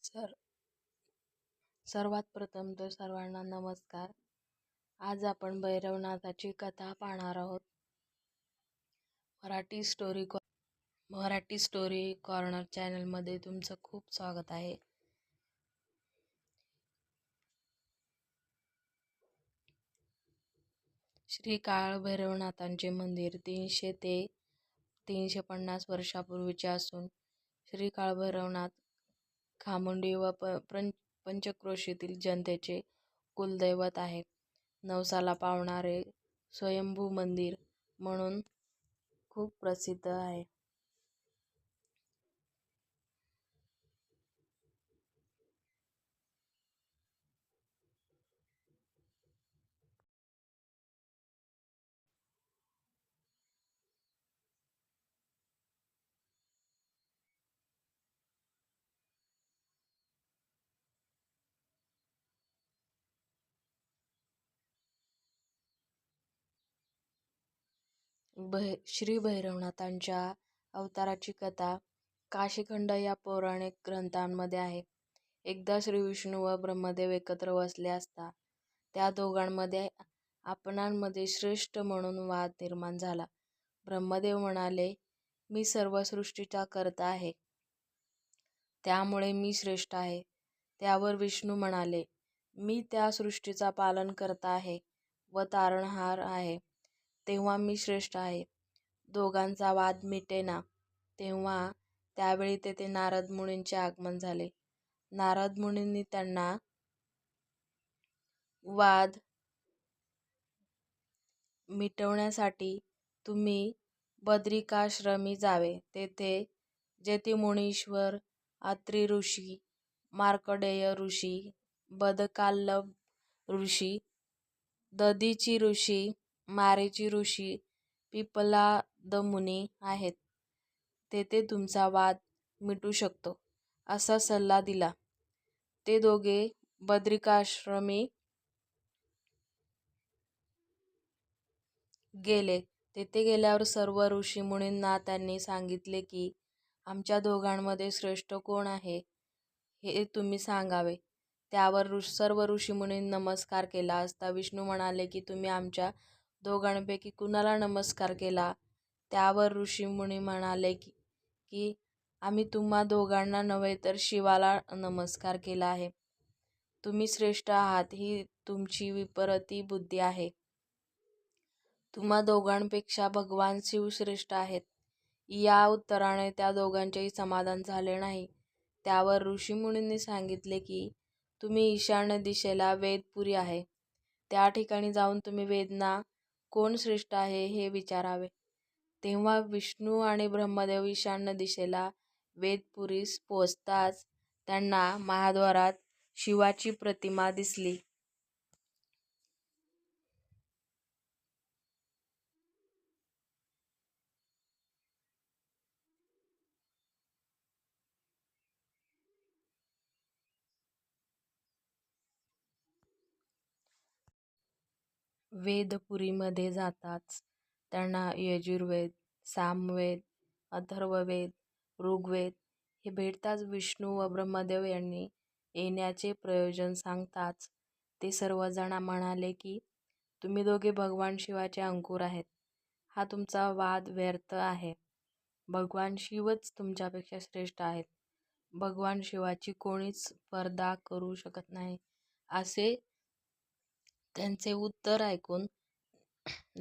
Sir सर्वात प्रथम तर सर्वांना नमस्कार. आज आपण भैरवनाथाची कथा पाहणार आहोत. मराठी स्टोरी कॉर्नर चॅनलमध्ये तुमचं खूप स्वागत आहे. श्री काळ भैरवनाथांचे मंदिर 300 ते 350 वर्षापूर्वीचे असून श्री काळ भैरवनाथ खामुंडी व पंचक्रोशीतील जनतेचे कुलदैवत आहे. नवसाला पावणारे स्वयंभू मंदिर म्हणून खूप प्रसिद्ध आहे. श्री भैरवनाथांच्या अवताराची कथा काशीखंड या पौराणिक ग्रंथांमध्ये आहे. एकदा श्री विष्णू व ब्रह्मदेव एकत्र बसले असता त्या दोघांमध्ये आपणांमध्ये श्रेष्ठ म्हणून वाद निर्माण झाला. ब्रह्मदेव म्हणाले, मी सर्व सृष्टीचा कर्ता आहे, त्यामुळे मी श्रेष्ठ आहे. त्यावर विष्णू म्हणाले, मी त्या सृष्टीचा पालन करता आहे व तारणहार आहे, तेव्हा मी श्रेष्ठ आहे. दोघांचा वाद मिटेना तेव्हा त्यावेळी तेथे नारद मुनींचे आगमन झाले. नारद मुनींनी त्यांना वाद मिटवण्यासाठी तुम्ही बद्रिकाश्रमी जावे. तेथे जतिमुनीश्वर, अत्री ऋषी, मार्कंडेय ऋषी, बदकालभ ऋषी, दधीची ऋषी, मारीची ऋषी, पिप्पलादमुनी आहेत. तेथे तुमचा वाद मिटू शकतो, असा सल्ला दिला. ते दोघे बद्रिकाश्रमी गेले. तेथे गेल्यावर सर्व ऋषीमुनींना त्यांनी सांगितले की आमच्या दोघांमध्ये श्रेष्ठ कोण आहे हे तुम्ही सांगावे. त्यावर सर्व ऋषीमुनींनी नमस्कार केला असता विष्णू म्हणाले की तुम्ही आमच्या दोघांपैकी कुणाला नमस्कार केला? त्यावर ऋषीमुनी म्हणाले की आम्ही तुम्हा दोघांना नव्हे तर शिवाला नमस्कार केला आहे. तुम्ही श्रेष्ठ आहात ही तुमची विपरीत बुद्धी आहे. तुम्हा दोघांपेक्षा भगवान शिव श्रेष्ठ आहेत. या उत्तराने त्या दोघांचेही समाधान झाले नाही. त्यावर ऋषीमुनींनी सांगितले की तुम्ही ईशान्य दिशेला वेदपुरी आहे, त्या ठिकाणी जाऊन तुम्ही वेदांना कोण श्रेष्ठ आहे हे विचारावे. तेव्हा विष्णू आणि ब्रह्मदेव ईशान्य दिशेला वेदपुरीस पोहोचताच त्यांना महाद्वारात शिवाची प्रतिमा दिसली. वेदपुरीमध्ये जाताच त्यांना यजुर्वेद, सामवेद, अथर्ववेद, ऋग्वेद हे भेटताच विष्णू व ब्रह्मदेव यांनी येण्याचे प्रयोजन सांगताच ते सर्वजण म्हणाले की तुम्ही दोघे भगवान शिवाचे अंकुर आहेत. हा तुमचा वाद व्यर्थ आहे. भगवान शिवच तुमच्यापेक्षा श्रेष्ठ आहेत. भगवान शिवाची कोणीच स्पर्धा करू शकत नाही. असे त्यांचे उत्तर ऐकून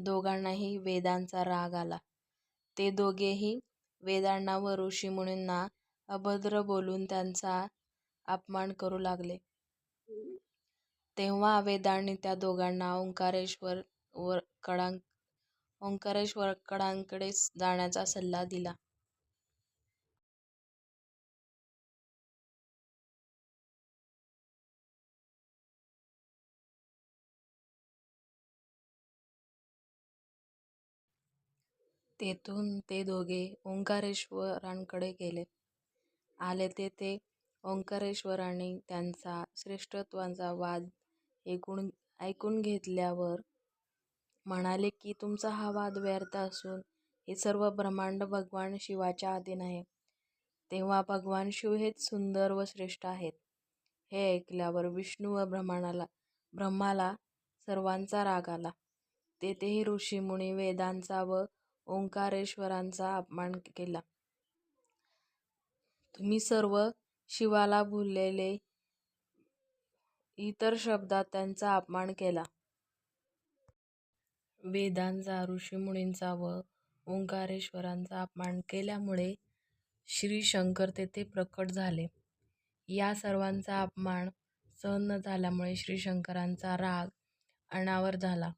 दोघांनाही वेदांचा राग आला. ते दोघेही वेदांना व ऋषीमुनींना अभद्र बोलून त्यांचा अपमान करू लागले. तेव्हा वेदांनी त्या दोघांना ओंकारेश्वराकडे जाण्याचा सल्ला दिला. तेथून ते दोघे ओंकारेश्वरांकडे आले. तेथे ओंकारेश्वरांनी त्यांचा श्रेष्ठत्वाचा वाद ऐकून घेतल्यावर म्हणाले की तुमचा हा वाद व्यर्थ असून हे सर्व ब्रह्मांड भगवान शिवाच्या अधीन आहे. तेव्हा भगवान शिव हेच सुंदर व श्रेष्ठ आहेत. हे ऐकल्यावर विष्णू व ब्रह्माला सर्वांचा राग आला. तेथेही ऋषीमुनी वेदांचा व ओंकारेश्वरांचा अपमान केला. तुम्ही सर्व शिवाला भुललेले, इतर शब्दात त्यांचा अपमान केला. वेदांचा, ऋषीमुनींचा व ओंकारेश्वरांचा अपमान केल्यामुळे श्री शंकर तेथे प्रकट झाले. या सर्वांचा अपमान सहन न झाल्यामुळे श्री शंकरांचा राग अनावर झाला.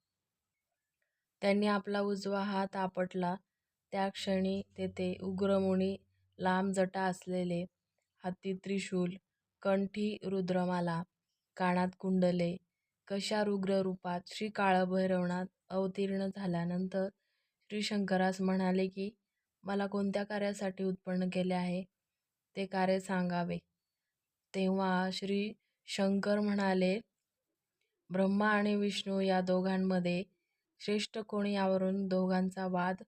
त्यांनी आपला उजवा हात आपटला. त्या क्षणी तेथे उग्रमुनी, लांब जटा असलेले, हाती त्रिशूल, कंठी रुद्रमाला, कानात कुंडले, कशा रुग्र रूपात श्री काळभैरवनाथ अवतीर्ण झाल्यानंतर श्री शंकरास म्हणाले की मला कोणत्या कार्यासाठी उत्पन्न केले आहे ते कार्य सांगावे. तेव्हा श्री शंकर म्हणाले, ब्रह्मा आणि विष्णू या दोघांमध्ये श्रेष्ठ कोण यावरून दोघांचा वाद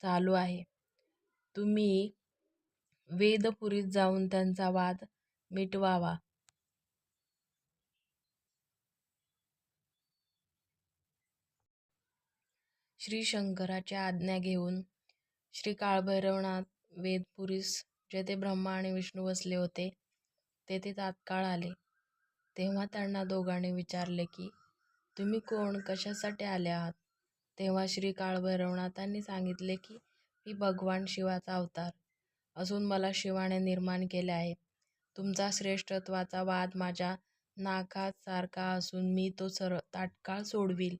चालू आहे. तुम्ही वेदपुरीत जाऊन त्यांचा वाद मिटवावा. श्री शंकराच्या आज्ञा घेऊन श्री काळभैरवनाथ वेदपुरीस, जेथे ब्रह्मा आणि विष्णू बसले होते, तेथे तात्काळ आले. तेव्हा त्यांना दोघांनी विचारले की तुम्ही कोण, कशासाठी आले आहात? तेव्हा श्री काळभैरवनाथांनी सांगितले की मी भगवान शिवाचा अवतार असून मला शिवाने निर्माण केले आहे. तुमचा श्रेष्ठत्वाचा वाद माझ्या नाकात सारखा असून मी तो तात्काळ सोडविल.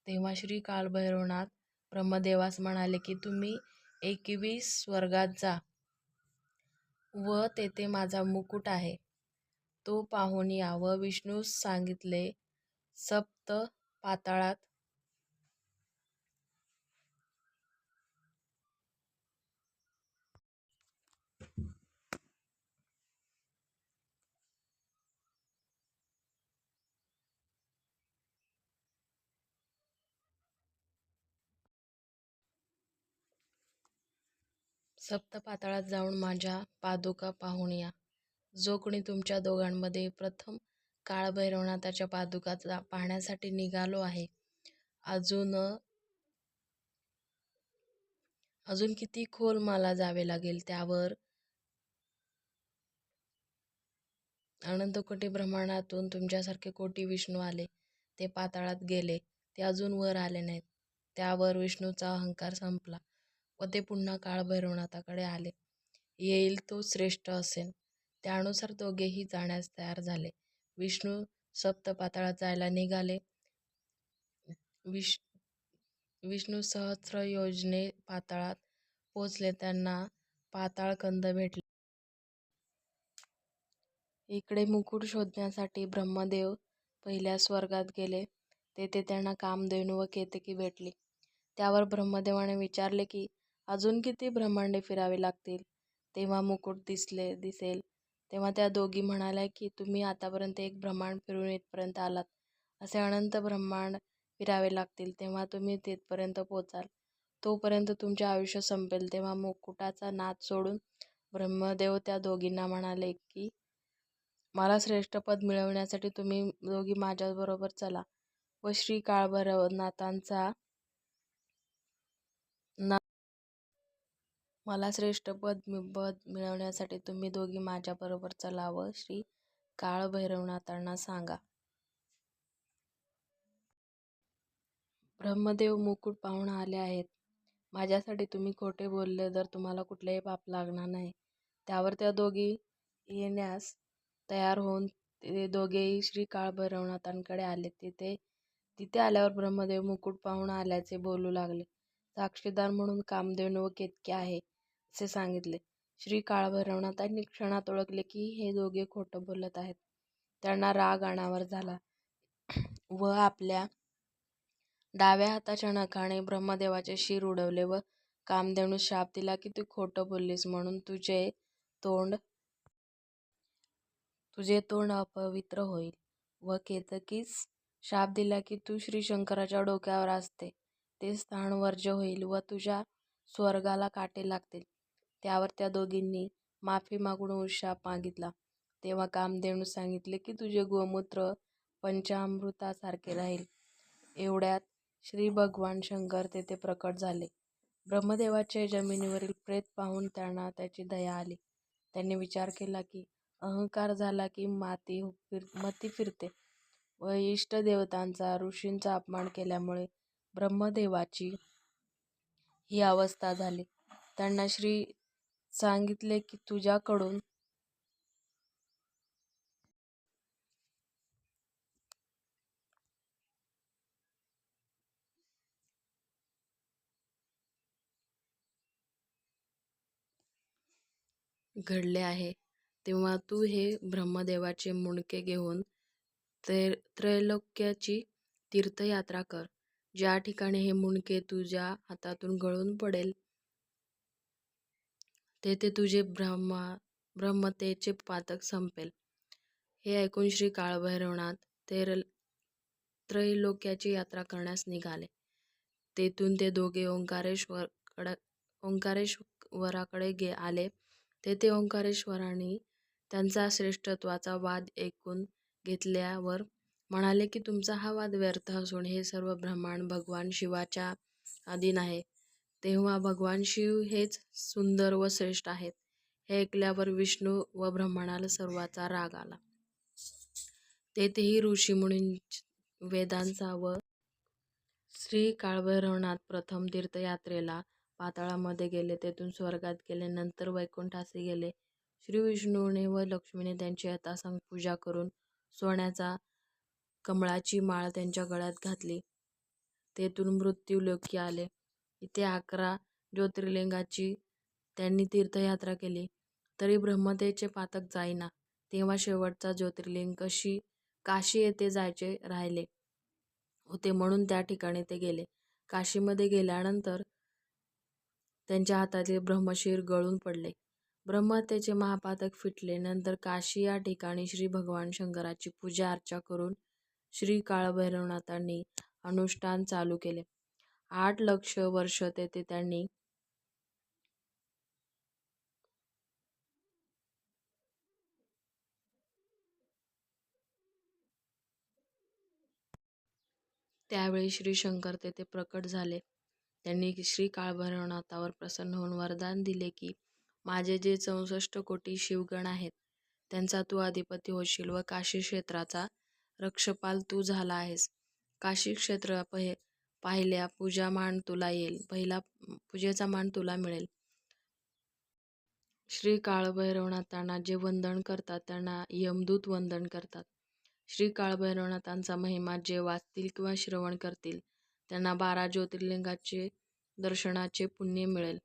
तेव्हा श्री काळभैरवनाथ ब्रह्मदेवास म्हणाले की तुम्ही 21 स्वर्गात जा व तेथे माझा मुकुट आहे तो पाहून या. व विष्णूस सांगितले, सप्त पाताळात जाऊन माझ्या पादुका पाहून या. जो कोणी तुमच्या दोघांमध्ये प्रथम काळभैरवनाथाच्या पादुका पाहण्यासाठी निघालो आहे, अजून किती खोल मला जावे लागेल. त्यावर अनंत कोटी ब्रह्मांडातून तुमच्यासारखे कोटी विष्णू आले. ते पाताळात गेले, ते अजून वर आले नाहीत. त्यावर विष्णूचा अहंकार संपला व ते पुन्हा काळभैरवनाथाकडे आले. येईल तो श्रेष्ठ असेल त्यानुसार दोघेही जाण्यास तयार झाले. विष्णू सप्तपाताळात जायला निघाले. विष्णू सहस्र योजने पाताळात पोचले. त्यांना पाताळकंद भेटले. इकडे मुकुट शोधण्यासाठी ब्रह्मदेव पहिल्या स्वर्गात गेले. तेथे त्यांना कामधेनू व केतकी भेटली. त्यावर ब्रह्मदेवाने विचारले की अजून किती ब्रह्मांडे फिरावे लागतील तेव्हा मुकुट दिसेल. तेव्हा त्या दोघी म्हणाल्या की तुम्ही आतापर्यंत एक ब्रह्मांड फिरून इथपर्यंत आलात. असे अनंत ब्रह्मांड फिरावे लागतील तेव्हा तुम्ही तिथपर्यंत पोचाल. तोपर्यंत तुमचे आयुष्य संपेल. तेव्हा मुकुटाचा नाद सोडून ब्रह्मदेव त्या दोघींना म्हणाले की मला श्रेष्ठ पद मिळवण्यासाठी तुम्ही दोघी माझ्याबरोबर चला व श्री काळभैरवनाथांचा मला श्रेष्ठ पद मिळवण्यासाठी तुम्ही दोघी माझ्याबरोबर चला व श्री काळभैरवनाथांना सांगा. ब्रह्मदेव मुकुट पाहून आले आहेत. माझ्यासाठी तुम्ही खोटे बोलले तर तुम्हाला कुठलेही पाप लागणार नाही. त्यावर त्या दोघी येण्यास तयार होऊन ते दोघेही श्री काळभैरवनाथांकडे आले. तिथे आल्यावर ब्रह्मदेव मुकुट पाहून आल्याचे बोलू लागले. साक्षीदार म्हणून कामधेनू व केतकी आहे असे सांगितले. श्री काळभैरवनाथांनी क्षणात ओळखले की हे दोघे खोटं बोलत आहेत. त्यांना राग अनावर झाला व आपल्या डाव्या हाताच्या नखाने ब्रह्मदेवाचे शिर उडवले व कामधेनूस शाप दिला की तू खोटं बोललीस म्हणून तुझे तोंड अपवित्र होईल. व केतकीस शाप दिला की तू श्री शंकराच्या डोक्यावर असते ते स्थान वर्ज्य होईल व तुझ्या स्वर्गाला काटे लागतील. त्यावर त्या दोघींनी माफी मागून शाप मागितला. तेव्हा कामधेनू सांगितले की तुझे गोमूत्र पंचामृतासारखे राहील. एवढ्यात श्री भगवान शंकर तेथे प्रकट झाले. ब्रह्मदेवाचे जमिनीवरील प्रेत पाहून त्यांना त्याची दया आली. त्यांनी विचार केला की अहंकार झाला की मती फिरते व इष्टदेवतांचा ऋषींचा अपमान केल्यामुळे ब्रह्मदेवाची ही अवस्था झाली. त्यांना श्री सांगितले की तुझ्याकडून घडले आहे, तेव्हा तू हे ब्रह्मदेवाचे मुंडके घेऊन त्रैलोक्याची तीर्थयात्रा कर. ज्या ठिकाणी हे मुंडके तुझ्या हातातून गळून पडेल तेथे तुझे ब्रह्मतेचे पातक संपेल. हे ऐकून श्री काळभैरवनाथ त्रैलोक्याची यात्रा करण्यास निघाले. तेथून ते दोघे ओंकारेश्वराकडे आले. तेथे ओंकारेश्वरांनी त्यांचा श्रेष्ठत्वाचा वाद ऐकून घेतल्यावर म्हणाले की तुमचा हा वाद व्यर्थ असून हे सर्व ब्रह्मांड भगवान शिवाच्या अधीन आहे. तेव्हा भगवान शिव हेच सुंदर व श्रेष्ठ आहेत. हे ऐकल्यावर विष्णू व ब्रह्मांडाला सर्वांचा राग आला. तेथेही ऋषीमुनी वेदांचा व श्री काळभैरवनाथ प्रथम तीर्थयात्रेला पाताळामध्ये गेले, तेथून स्वर्गात गेले, नंतर वैकुंठासी गेले. श्री विष्णूने व लक्ष्मीने त्यांची यथासांग पूजा करून सोन्याचा कमळाची माळ त्यांच्या गळ्यात घातली. तेथून मृत्यूलोकी आले. इथे 11 ज्योतिर्लिंगाची त्यांनी तीर्थयात्रा केली, तरी ब्रह्मतेचे पातक जाईना. तेव्हा शेवटचा ज्योतिर्लिंग काशी येथे जायचे राहिले होते, म्हणून त्या ठिकाणी ते गेले. काशीमध्ये गेल्यानंतर त्यांच्या हातातील ब्रह्मशीर गळून पडले. ब्रह्मतेचे महापातक फिटले. नंतर काशी या ठिकाणी श्री भगवान शंकराची पूजा अर्चा करून श्री काळभैरवनाथांनी अनुष्ठान चालू केले. 8 लक्ष वर्ष तेथे त्यांनी त्यावेळी श्री शंकर तेथे प्रकट झाले. त्यांनी श्री काळभैरवनाथावर प्रसन्न होऊन वरदान दिले की माझे जे 64 कोटी शिवगण आहेत त्यांचा तू अधिपती होशील व काशी क्षेत्राचा रक्षपाल तू झाला आहेस. काशी क्षेत्र पाहिल्या पूजेचा मान तुला मिळेल. श्री काळभैरवनाथांना जे वंदन करतात त्यांना यमदूत वंदन करतात. श्री काळभैरवनाथांचा महिमा जे वाचतील किंवा श्रवण करतील त्यांना 12 ज्योतिर्लिंगाचे दर्शनाचे पुण्य मिळेल.